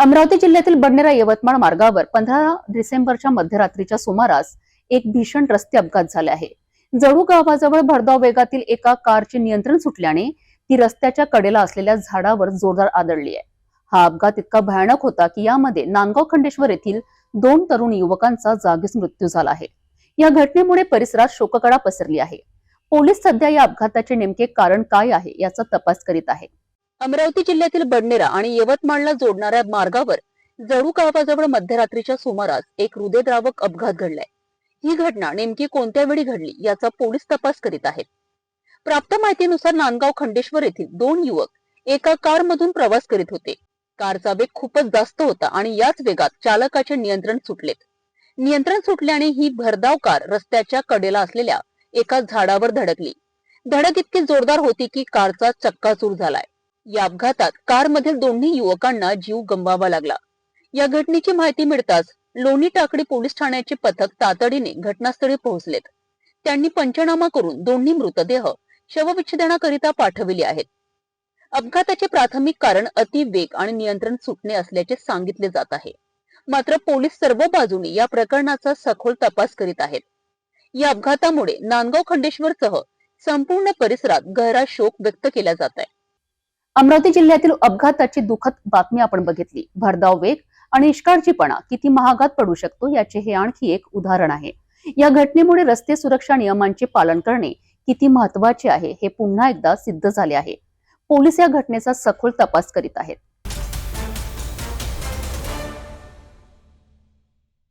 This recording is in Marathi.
अमरावती जिल्ह्यातील बडनेरा यवतमाळ मार्गावर 15 डिसेंबरच्या मध्यरात्रीच्या सुमारास एक भीषण रस्ते अपघात झाले आहे। जळू गावाजवळ भरधाव वेगातील एका कारचे नियंत्रण सुटल्याने ती रस्त्याच्या कडेला असलेल्या झाडावर जोरदार आदळली आहे। हा अपघात इतका भयानक होता की यामध्ये नांदगाव खंडेश्वर येथील 2 तरुण युवकांचा जागीच मृत्यू झाला आहे। या घटनेमुळे परिसरात शोककळा पसरली आहे। पोलीस सध्या या अपघाताचे नेमके कारण काय आहे याचा तपास करीत आहेत। अमरावती जिल्ह्यातील बडनेरा आणि यवतमाळला जोडणाऱ्या मार्गावर जळू गावाजवळ मध्यरात्रीच्या सुमारास एक हृदयद्रावक अपघात घडलाय। ही घटना नेमकी कोणत्या वेळी घडली याचा पोलीस तपास करीत आहेत। प्राप्त माहितीनुसार नांदगाव खंडेश्वर येथील 2 युवक एका कार मधून प्रवास करीत होते। कारचा वेग खूपच जास्त होता आणि याच वेगात चालकाचे नियंत्रण सुटलेत। नियंत्रण सुटल्याने ही भरधाव कार रस्त्याच्या कडेला असलेल्या एका झाडावर धडकली। धडक इतकी जोरदार होती की कारचा चक्काचूर झालाय। या अपघातात कारमधील दोन्ही युवकांना जीव गमवावा लागला। या घटनेची माहिती मिळताच लोणी टाकळी पोलीस ठाण्याचे पथक तातडीने घटनास्थळी पोहोचलेत। त्यांनी पंचनामा करून दोन्ही मृतदेह शवविच्छेदनाकरिता पाठविले आहेत। अपघाताचे प्राथमिक कारण अतिवेग आणि नियंत्रण सुटणे असल्याचे सांगितले जात आहे। मात्र पोलीस सर्व बाजूने या प्रकरणाचा सखोल तपास करीत आहेत। या अपघातामुळे नांदगाव खंडेश्वरसह संपूर्ण परिसरात गहरा शोक व्यक्त केला जात आहे। अमरावती जिल्ह्यातील अपघाताची दुःखद बातमी आपण बघितली। भरधाव वेग आणि निष्काळजीपणा किती महागात पडू शकतो याचे हे आणखी एक उदाहरण आहे। या घटनेमुळे रस्ते सुरक्षा नियमांचे पालन करणे किती महत्त्वाचे आहे हे पुन्हा एकदा सिद्ध झाले आहे। पोलीस या घटनेचा सखोल तपास करीत आहेत।